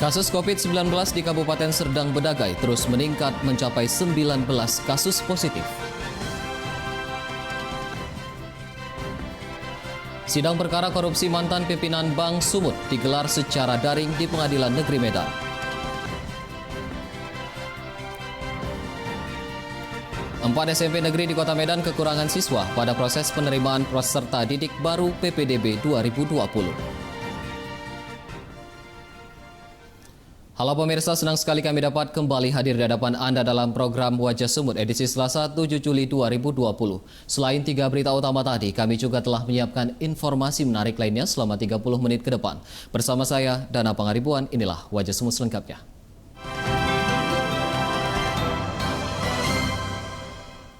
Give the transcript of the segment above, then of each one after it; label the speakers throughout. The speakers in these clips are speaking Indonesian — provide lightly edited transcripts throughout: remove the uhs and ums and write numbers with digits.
Speaker 1: Kasus COVID-19 di Kabupaten Serdang Bedagai terus meningkat mencapai 19 kasus positif. Sidang perkara korupsi mantan pimpinan Bank Sumut digelar secara daring di Pengadilan Negeri Medan. Empat SMP negeri di Kota Medan kekurangan siswa pada proses penerimaan peserta didik baru PPDB 2020. Halo pemirsa, senang sekali kami dapat kembali hadir di hadapan Anda dalam program Wajah Sumut edisi Selasa 7 Juli 2020. Selain 3 berita utama tadi, kami juga telah menyiapkan informasi menarik lainnya selama 30 menit ke depan. Bersama saya, Dana Pangaribuan, inilah Wajah Sumut selengkapnya.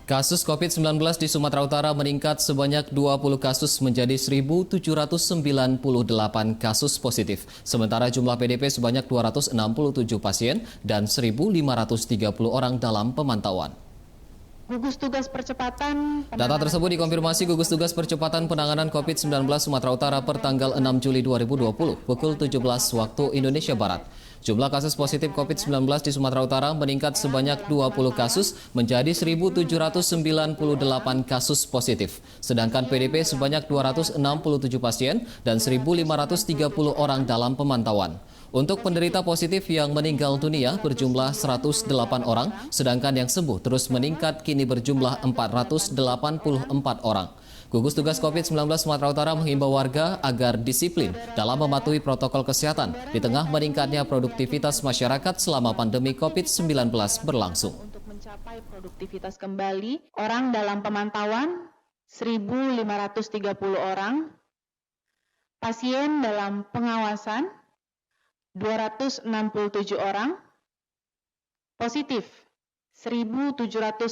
Speaker 1: Kasus COVID-19 di Sumatera Utara meningkat sebanyak 20 kasus menjadi 1.798 kasus positif. Sementara jumlah PDP sebanyak 267 pasien dan 1.530 orang dalam pemantauan.
Speaker 2: Gugus Tugas Percepatan
Speaker 1: Data tersebut dikonfirmasi Gugus Tugas Percepatan Penanganan COVID-19 Sumatera Utara per tanggal 6 Juli 2020 pukul 17 waktu Indonesia Barat. Jumlah kasus positif COVID-19 di Sumatera Utara meningkat sebanyak 20 kasus menjadi 1.798 kasus positif. Sedangkan PDP sebanyak 267 pasien dan 1.530 orang dalam pemantauan. Untuk penderita positif yang meninggal dunia berjumlah 108 orang, sedangkan yang sembuh terus meningkat kini berjumlah 484 orang. Gugus Tugas COVID-19 Sumatera Utara menghimbau warga agar disiplin dalam mematuhi protokol kesehatan di tengah meningkatnya produktivitas masyarakat selama pandemi COVID-19 berlangsung.
Speaker 2: Untuk mencapai produktivitas kembali, orang dalam pemantauan 1.530 orang, pasien dalam pengawasan 267 orang, positif 1.798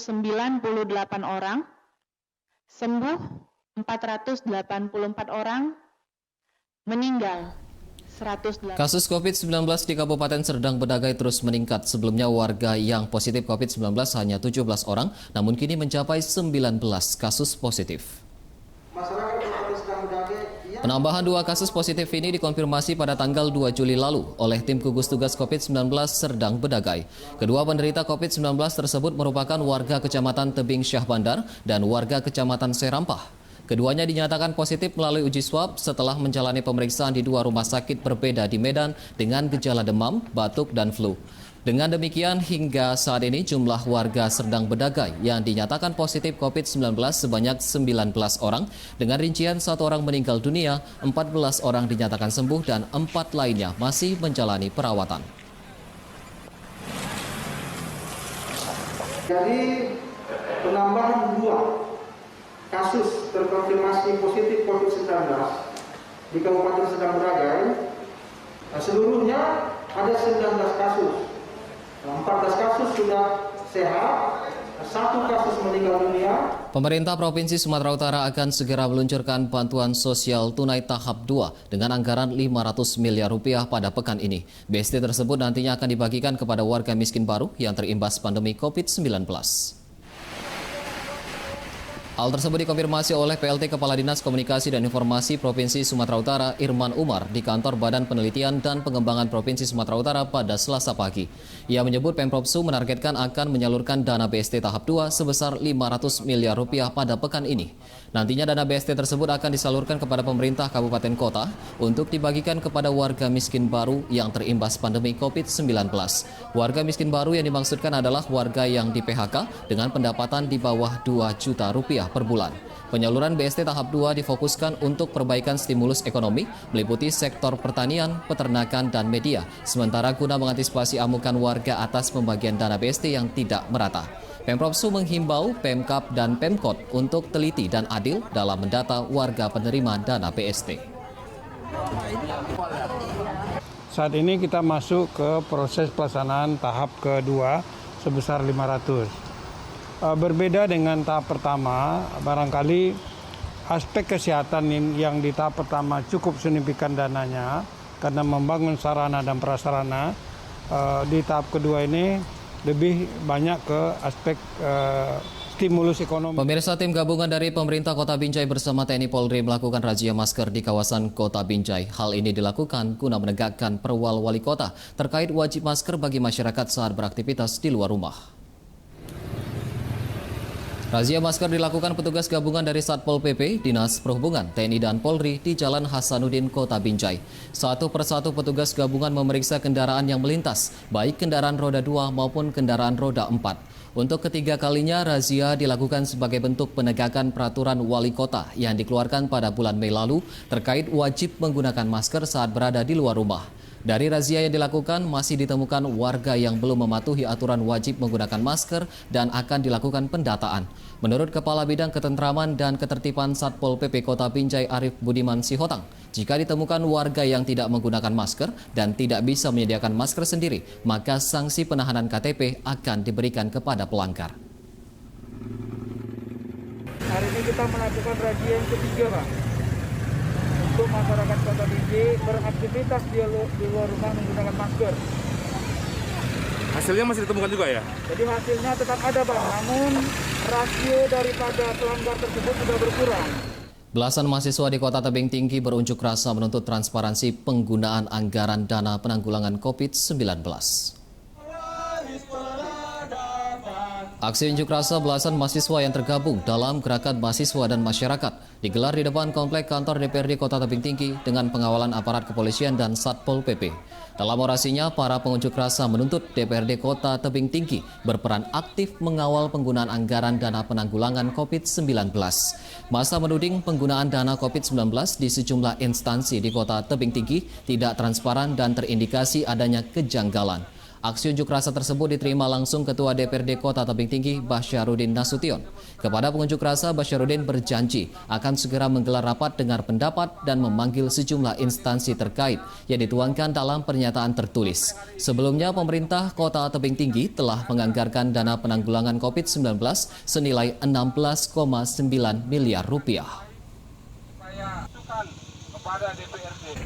Speaker 2: orang, sembuh 484 orang, meninggal 108.
Speaker 1: Kasus COVID-19 di Kabupaten Serdang Bedagai terus meningkat. Sebelumnya warga yang positif COVID-19 hanya 17 orang, namun kini mencapai 19 kasus positif. Penambahan 2 kasus positif ini dikonfirmasi pada tanggal 2 Juli lalu oleh tim gugus tugas COVID-19 Serdang Bedagai. Kedua penderita COVID-19 tersebut merupakan warga Kecamatan Tebing Syah Bandar dan warga Kecamatan Serampah. Keduanya dinyatakan positif melalui uji swab setelah menjalani pemeriksaan di 2 rumah sakit berbeda di Medan dengan gejala demam, batuk, dan flu. Dengan demikian, hingga saat ini jumlah warga Serdang Bedagai yang dinyatakan positif COVID-19 sebanyak 19 orang, dengan rincian 1 orang meninggal dunia, 14 orang dinyatakan sembuh, dan 4 lainnya masih menjalani perawatan.
Speaker 3: Jadi penambahan 2 kasus terkonfirmasi positif COVID-19 di Kabupaten Serdang Bedagai, seluruhnya ada 19 kasus. 14 kasus sudah sehat, 1 kasus meninggal dunia.
Speaker 1: Pemerintah Provinsi Sumatera Utara akan segera meluncurkan bantuan sosial tunai tahap 2 dengan anggaran 500 miliar rupiah pada pekan ini. BST tersebut nantinya akan dibagikan kepada warga miskin baru yang terimbas pandemi COVID-19. Hal tersebut dikonfirmasi oleh PLT Kepala Dinas Komunikasi dan Informasi Provinsi Sumatera Utara Irman Umar di kantor Badan Penelitian dan Pengembangan Provinsi Sumatera Utara pada Selasa pagi. Ia menyebut Pemprov Su menargetkan akan menyalurkan dana BST tahap 2 sebesar 500 miliar rupiah pada pekan ini. Nantinya dana BST tersebut akan disalurkan kepada pemerintah kabupaten kota untuk dibagikan kepada warga miskin baru yang terimbas pandemi COVID-19. Warga miskin baru yang dimaksudkan adalah warga yang di PHK dengan pendapatan di bawah 2 juta rupiah per bulan. Penyaluran BST tahap 2 difokuskan untuk perbaikan stimulus ekonomi meliputi sektor pertanian, peternakan, dan media. Sementara guna mengantisipasi amukan warga atas pembagian dana BST yang tidak merata. Pemprov Su menghimbau Pemkab dan Pemkot untuk teliti dan adil dalam mendata warga penerima dana BST.
Speaker 4: Saat ini kita masuk ke proses pelaksanaan tahap kedua sebesar 500. Berbeda dengan tahap pertama, barangkali aspek kesehatan yang di tahap pertama cukup signifikan dananya karena membangun sarana dan prasarana. Di tahap kedua ini lebih banyak ke aspek stimulus ekonomi.
Speaker 1: Pemirsa, tim gabungan dari pemerintah Kota Binjai bersama TNI Polri melakukan razia masker di kawasan Kota Binjai. Hal ini dilakukan guna menegakkan perwal wali kota terkait wajib masker bagi masyarakat saat beraktivitas di luar rumah. Razia masker dilakukan petugas gabungan dari Satpol PP, Dinas Perhubungan, TNI dan Polri di Jalan Hasanuddin, Kota Binjai. Satu persatu petugas gabungan memeriksa kendaraan yang melintas, baik kendaraan roda 2 maupun kendaraan roda 4. Untuk ketiga kalinya, razia dilakukan sebagai bentuk penegakan peraturan wali kota yang dikeluarkan pada bulan Mei lalu terkait wajib menggunakan masker saat berada di luar rumah. Dari razia yang dilakukan, masih ditemukan warga yang belum mematuhi aturan wajib menggunakan masker dan akan dilakukan pendataan. Menurut Kepala Bidang Ketentraman dan Ketertiban Satpol PP Kota Binjai Arif Budiman Sihotang, jika ditemukan warga yang tidak menggunakan masker dan tidak bisa menyediakan masker sendiri, maka sanksi penahanan KTP akan diberikan kepada pelanggar.
Speaker 5: Hari ini kita melakukan razia yang ketiga, Pak. Untuk masyarakat Kota Binjai beraktivitas di luar rumah menggunakan masker.
Speaker 6: Hasilnya masih ditemukan juga ya?
Speaker 5: Jadi hasilnya tetap ada, Bang. Namun rasio daripada pelanggar tersebut sudah berkurang.
Speaker 1: Belasan mahasiswa di Kota Tebing Tinggi berunjuk rasa menuntut transparansi penggunaan anggaran dana penanggulangan COVID-19. Aksi unjuk rasa belasan mahasiswa yang tergabung dalam Gerakan Mahasiswa dan Masyarakat digelar di depan komplek kantor DPRD Kota Tebing Tinggi dengan pengawalan aparat kepolisian dan Satpol PP. Dalam orasinya, para pengunjuk rasa menuntut DPRD Kota Tebing Tinggi berperan aktif mengawal penggunaan anggaran dana penanggulangan COVID-19. Masa menuding penggunaan dana COVID-19 di sejumlah instansi di Kota Tebing Tinggi tidak transparan dan terindikasi adanya kejanggalan. Aksi unjuk rasa tersebut diterima langsung Ketua DPRD Kota Tebing Tinggi, Basyarudin Nasution. Kepada pengunjuk rasa, Basyarudin berjanji akan segera menggelar rapat dengar pendapat dan memanggil sejumlah instansi terkait yang dituangkan dalam pernyataan tertulis. Sebelumnya, pemerintah Kota Tebing Tinggi telah menganggarkan dana penanggulangan COVID-19 senilai 16,9 miliar rupiah.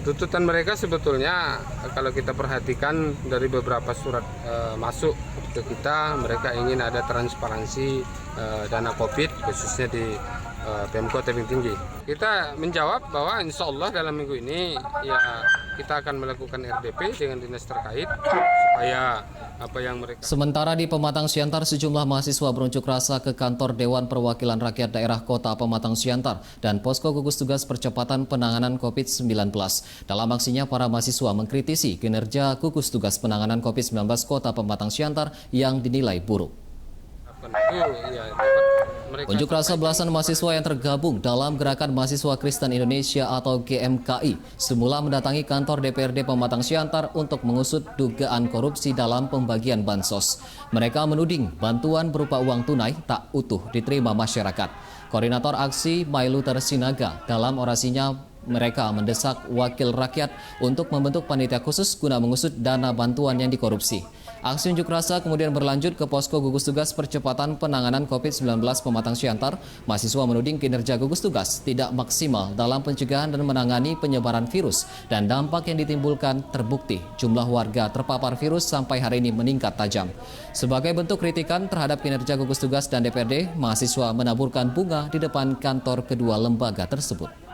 Speaker 7: Tuntutan mereka sebetulnya kalau kita perhatikan dari beberapa surat masuk ke kita, mereka ingin ada transparansi dana COVID khususnya di Pemkot Tebing Tinggi. Kita menjawab bahwa insya Allah dalam minggu ini ya kita akan melakukan RDP dengan dinas terkait supaya apa yang mereka.
Speaker 1: Sementara di Pematang Siantar, sejumlah mahasiswa berunjuk rasa ke kantor Dewan Perwakilan Rakyat Daerah Kota Pematang Siantar dan posko gugus tugas percepatan penanganan COVID-19. Dalam aksinya, para mahasiswa mengkritisi kinerja gugus tugas penanganan COVID-19 Kota Pematang Siantar yang dinilai buruk. Unjuk rasa belasan mahasiswa yang tergabung dalam Gerakan Mahasiswa Kristen Indonesia atau GMKI semula mendatangi kantor DPRD Pematang Siantar untuk mengusut dugaan korupsi dalam pembagian bansos. Mereka menuding bantuan berupa uang tunai tak utuh diterima masyarakat. Koordinator aksi Mailuter Sinaga dalam orasinya mereka mendesak wakil rakyat untuk membentuk panitia khusus guna mengusut dana bantuan yang dikorupsi. Aksi unjuk rasa kemudian berlanjut ke posko gugus tugas percepatan penanganan COVID-19 Pematang Siantar. Mahasiswa menuding kinerja gugus tugas tidak maksimal dalam pencegahan dan menangani penyebaran virus dan dampak yang ditimbulkan terbukti jumlah warga terpapar virus sampai hari ini meningkat tajam. Sebagai bentuk kritikan terhadap kinerja gugus tugas dan DPRD, mahasiswa menaburkan bunga di depan kantor kedua lembaga tersebut.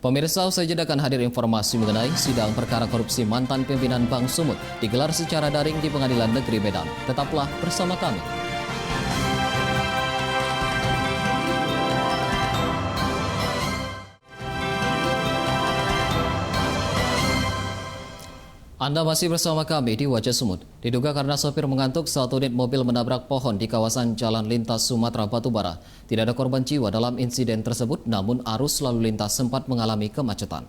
Speaker 1: Pemirsa, usai jeda akan hadir informasi mengenai sidang perkara korupsi mantan pimpinan Bank Sumut digelar secara daring di Pengadilan Negeri Medan. Tetaplah bersama kami. Anda masih bersama kami di Wajah Sumut. Diduga karena sopir mengantuk saat unit mobil menabrak pohon di kawasan Jalan Lintas Sumatera Batubara. Tidak ada korban jiwa dalam insiden tersebut, namun arus lalu lintas sempat mengalami kemacetan.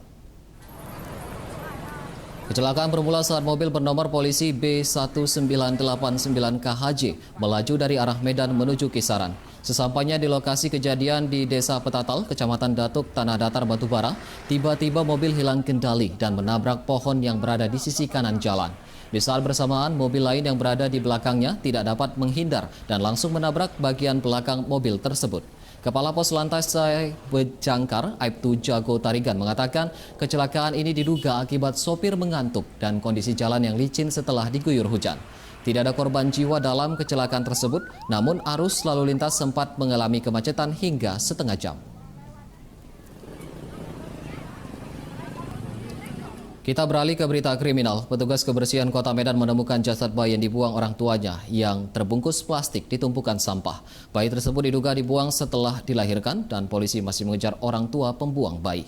Speaker 1: Kecelakaan bermula saat mobil bernomor polisi B1989KHJ melaju dari arah Medan menuju Kisaran. Sesampainya di lokasi kejadian di Desa Petatal, Kecamatan Datuk, Tanah Datar, Batubara, tiba-tiba mobil hilang kendali dan menabrak pohon yang berada di sisi kanan jalan. Di saat bersamaan, mobil lain yang berada di belakangnya tidak dapat menghindar dan langsung menabrak bagian belakang mobil tersebut. Kepala Pos Lantas Bejangkar, Aibtu Jago Tarigan mengatakan kecelakaan ini diduga akibat sopir mengantuk dan kondisi jalan yang licin setelah diguyur hujan. Tidak ada korban jiwa dalam kecelakaan tersebut, namun arus lalu lintas sempat mengalami kemacetan hingga setengah jam. Kita beralih ke berita kriminal. Petugas kebersihan Kota Medan menemukan jasad bayi yang dibuang orang tuanya yang terbungkus plastik di tumpukan sampah. Bayi tersebut diduga dibuang setelah dilahirkan dan polisi masih mengejar orang tua pembuang bayi.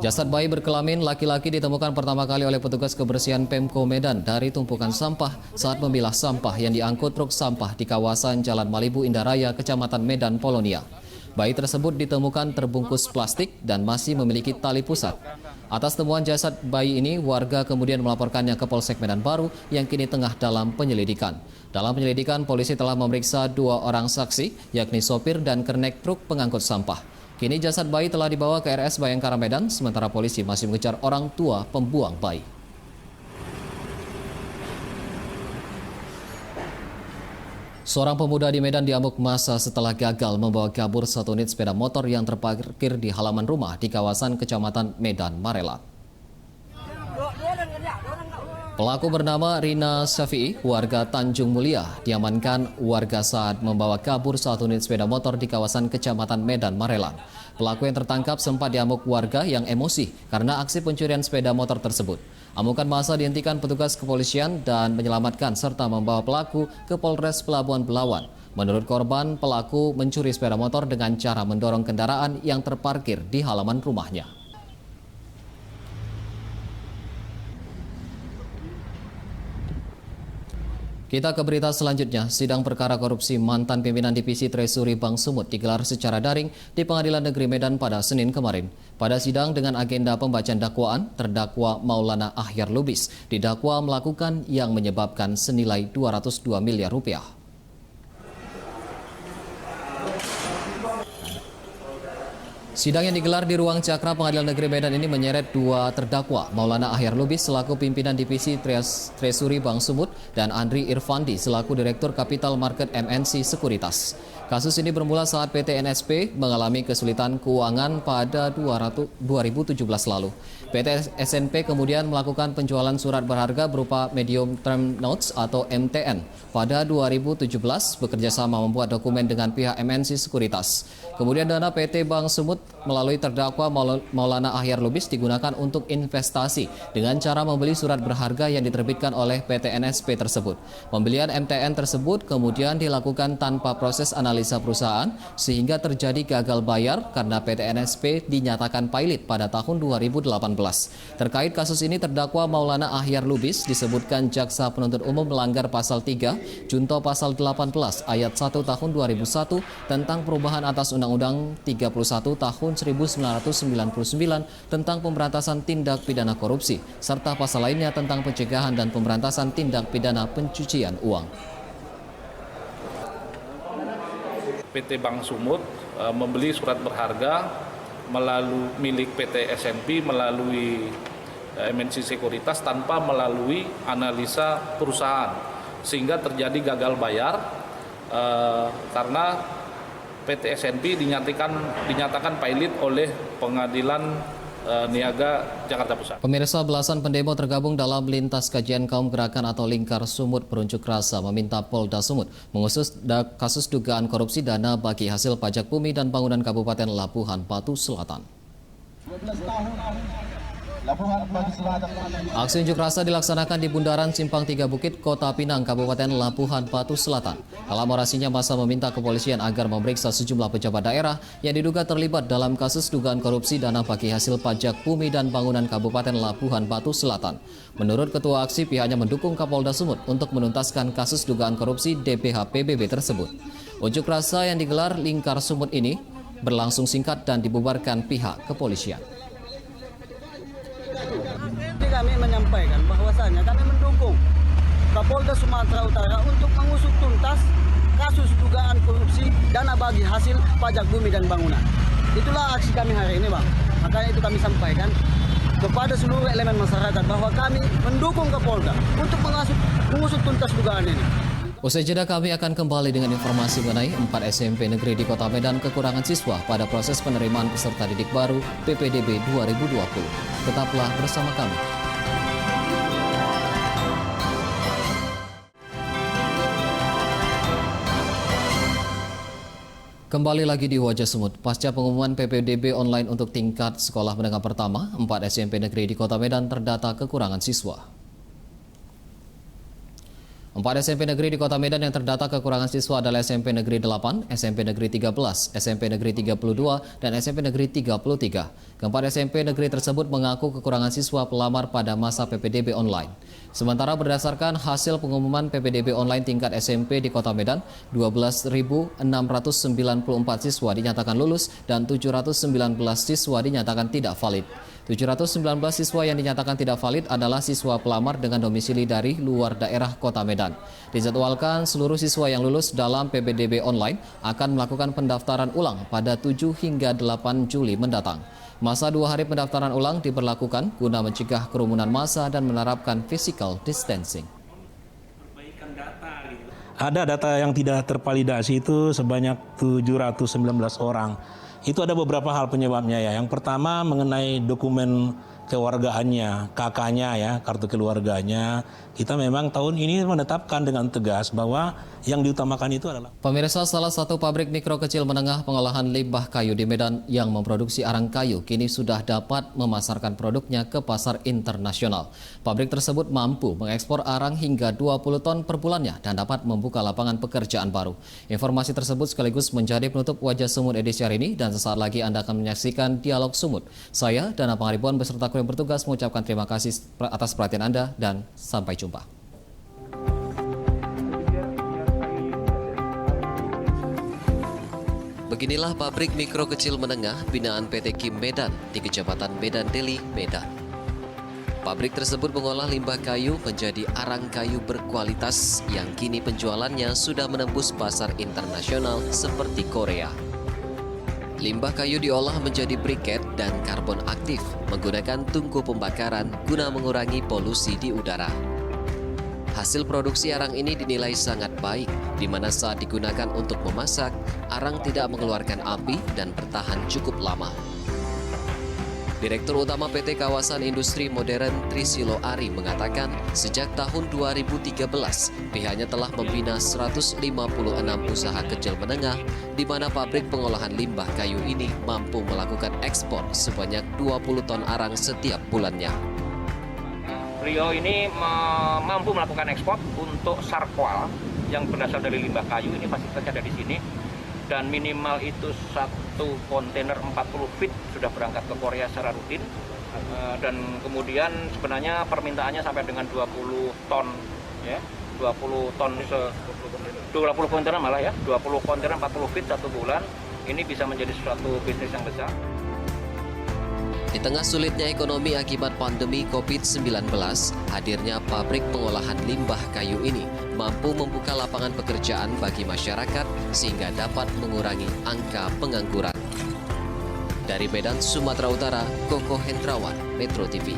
Speaker 1: Jasad bayi berkelamin laki-laki ditemukan pertama kali oleh petugas kebersihan Pemko Medan dari tumpukan sampah saat memilah sampah yang diangkut truk sampah di kawasan Jalan Malibu Indaraya, Kecamatan Medan, Polonia. Bayi tersebut ditemukan terbungkus plastik dan masih memiliki tali pusat. Atas temuan jasad bayi ini, warga kemudian melaporkannya ke Polsek Medan Baru yang kini tengah dalam penyelidikan. Dalam penyelidikan, polisi telah memeriksa 2 orang saksi, yakni sopir dan kernet truk pengangkut sampah. Kini jasad bayi telah dibawa ke RS Bayangkara Medan, sementara polisi masih mengejar orang tua pembuang bayi. Seorang pemuda di Medan diamuk massa setelah gagal membawa kabur 1 unit sepeda motor yang terparkir di halaman rumah di kawasan Kecamatan Medan, Marelan. Pelaku bernama Rina Syafi'i, warga Tanjung Mulia, diamankan warga saat membawa kabur 1 unit sepeda motor di kawasan Kecamatan Medan, Marelan. Pelaku yang tertangkap sempat diamuk warga yang emosi karena aksi pencurian sepeda motor tersebut. Amukan massa dihentikan petugas kepolisian dan menyelamatkan serta membawa pelaku ke Polres Pelabuhan Belawan. Menurut korban, pelaku mencuri sepeda motor dengan cara mendorong kendaraan yang terparkir di halaman rumahnya. Kita ke berita selanjutnya. Sidang perkara korupsi mantan pimpinan Divisi Treasury Bank Sumut digelar secara daring di Pengadilan Negeri Medan pada Senin kemarin. Pada sidang dengan agenda pembacaan dakwaan, terdakwa Maulana Ahyar Lubis didakwa melakukan yang menyebabkan senilai 202 miliar rupiah. Sidang yang digelar di ruang Cakra Pengadilan Negeri Medan ini menyeret 2 terdakwa, Maulana Ahyar Lubis selaku pimpinan Divisi Treasury Bank Sumut dan Andri Irfandi selaku Direktur Capital Market MNC Sekuritas. Kasus ini bermula saat PT NSP mengalami kesulitan keuangan pada 2017 lalu. PT SNP kemudian melakukan penjualan surat berharga berupa Medium Term Notes atau MTN. Pada 2017 bekerjasama membuat dokumen dengan pihak MNC Sekuritas. Kemudian dana PT Bank Sumut melalui terdakwa Maulana Ahyar Lubis digunakan untuk investasi dengan cara membeli surat berharga yang diterbitkan oleh PT NSP tersebut. Pembelian MTN tersebut kemudian dilakukan tanpa proses analisa perusahaan sehingga terjadi gagal bayar karena PT NSP dinyatakan pailit pada tahun 2018. Terkait kasus ini terdakwa Maulana Ahyar Lubis disebutkan jaksa penuntut umum melanggar pasal 3 junto pasal 18 ayat 1 tahun 2001 tentang perubahan atas Undang-Undang 31 tahun 1999 tentang pemberantasan tindak pidana korupsi serta pasal lainnya tentang pencegahan dan pemberantasan tindak pidana pencucian uang.
Speaker 6: PT Bank Sumut membeli surat berharga melalui milik PT SNP melalui MNC Sekuritas tanpa melalui analisa perusahaan sehingga terjadi gagal bayar karena PT SNP dinyatakan pailit oleh Pengadilan Niaga Jakarta Pusat.
Speaker 1: Pemirsa, belasan pendemo tergabung dalam lintas kajian kaum gerakan atau Lingkar Sumut berunjuk rasa meminta Polda Sumut mengusut kasus dugaan korupsi dana bagi hasil pajak bumi dan bangunan Kabupaten Labuhan Batu Selatan. Aksi unjuk rasa dilaksanakan di Bundaran Simpang 3 Bukit, Kota Pinang, Kabupaten Labuhan Batu Selatan. Dalam orasinya, massa meminta kepolisian agar memeriksa sejumlah pejabat daerah yang diduga terlibat dalam kasus dugaan korupsi dana bagi hasil pajak bumi dan bangunan Kabupaten Labuhan Batu Selatan. Menurut Ketua Aksi, pihaknya mendukung Kapolda Sumut untuk menuntaskan kasus dugaan korupsi DPH PBB tersebut. Unjuk rasa yang digelar Lingkar Sumut ini berlangsung singkat dan dibubarkan pihak kepolisian.
Speaker 8: Kami menyampaikan bahwasanya kami mendukung Kapolda Sumatera Utara untuk mengusut tuntas kasus dugaan korupsi dana bagi hasil pajak bumi dan bangunan. Itulah aksi kami hari ini, Bang. Makanya itu kami sampaikan kepada seluruh elemen masyarakat bahwa kami mendukung Kapolda untuk mengusut tuntas dugaan ini.
Speaker 1: Usai jeda kami akan kembali dengan informasi mengenai 4 SMP negeri di Kota Medan kekurangan siswa pada proses penerimaan peserta didik baru PPDB 2020. Tetaplah bersama kami. Kembali lagi di Wajah Sumut. Pasca pengumuman PPDB online untuk tingkat sekolah menengah pertama, 4 SMP negeri di Kota Medan terdata kekurangan siswa. 4 SMP negeri di Kota Medan yang terdata kekurangan siswa adalah SMP Negeri 8, SMP Negeri 13, SMP Negeri 32, dan SMP Negeri 33. Keempat SMP negeri tersebut mengaku kekurangan siswa pelamar pada masa PPDB online. Sementara berdasarkan hasil pengumuman PPDB online tingkat SMP di Kota Medan, 12.694 siswa dinyatakan lulus dan 719 siswa dinyatakan tidak valid. 719 siswa yang dinyatakan tidak valid adalah siswa pelamar dengan domisili dari luar daerah Kota Medan. Dijadwalkan seluruh siswa yang lulus dalam PPDB online akan melakukan pendaftaran ulang pada 7 hingga 8 Juli mendatang. Masa 2 hari pendaftaran ulang diberlakukan guna mencegah kerumunan massa dan menerapkan physical distancing.
Speaker 9: Ada data yang tidak tervalidasi itu sebanyak 719 orang. Itu ada beberapa hal penyebabnya ya. Yang pertama mengenai dokumen keluargaannya, kakaknya ya, kartu keluarganya. Kita memang tahun ini menetapkan dengan tegas bahwa yang diutamakan itu adalah.
Speaker 1: Pemirsa, salah satu pabrik mikro kecil menengah pengolahan limbah kayu di Medan yang memproduksi arang kayu kini sudah dapat memasarkan produknya ke pasar internasional. Pabrik tersebut mampu mengekspor arang hingga 20 ton per bulannya dan dapat membuka lapangan pekerjaan baru. Informasi tersebut sekaligus menjadi penutup Wajah Sumut edisi hari ini dan sesaat lagi Anda akan menyaksikan Dialog Sumut. Saya, Dana Pangaribuan beserta kru yang bertugas mengucapkan terima kasih atas perhatian Anda dan sampai jumpa. Beginilah pabrik mikro kecil menengah binaan PT Kim Medan di Kecamatan Medan Deli, Medan. Pabrik tersebut mengolah limbah kayu menjadi arang kayu berkualitas yang kini penjualannya sudah menembus pasar internasional seperti Korea. Limbah kayu diolah menjadi briket dan karbon aktif menggunakan tungku pembakaran guna mengurangi polusi di udara. Hasil produksi arang ini dinilai sangat baik, di mana saat digunakan untuk memasak, arang tidak mengeluarkan api dan bertahan cukup lama. Direktur Utama PT Kawasan Industri Modern Trisilo Ari mengatakan, sejak tahun 2013, pihaknya telah membina 156 usaha kecil menengah, di mana pabrik pengolahan limbah kayu ini mampu melakukan ekspor sebanyak 20 ton arang setiap bulannya.
Speaker 10: Beliau ini mampu melakukan ekspor untuk sarkwal yang berasal dari limbah kayu. Ini fasilitasnya ada di sini, dan minimal itu 1 kontainer 40 feet sudah berangkat ke Korea secara rutin, dan kemudian sebenarnya permintaannya sampai dengan 20 ton ya, 20 ton 20 kontainer malah ya, 20 kontainer 40 feet 1 bulan. Ini bisa menjadi suatu bisnis yang besar.
Speaker 1: Di tengah sulitnya ekonomi akibat pandemi COVID-19, hadirnya pabrik pengolahan limbah kayu ini mampu membuka lapangan pekerjaan bagi masyarakat sehingga dapat mengurangi angka pengangguran. Dari Medan, Sumatera Utara, Koko Hendrawan, Metro TV.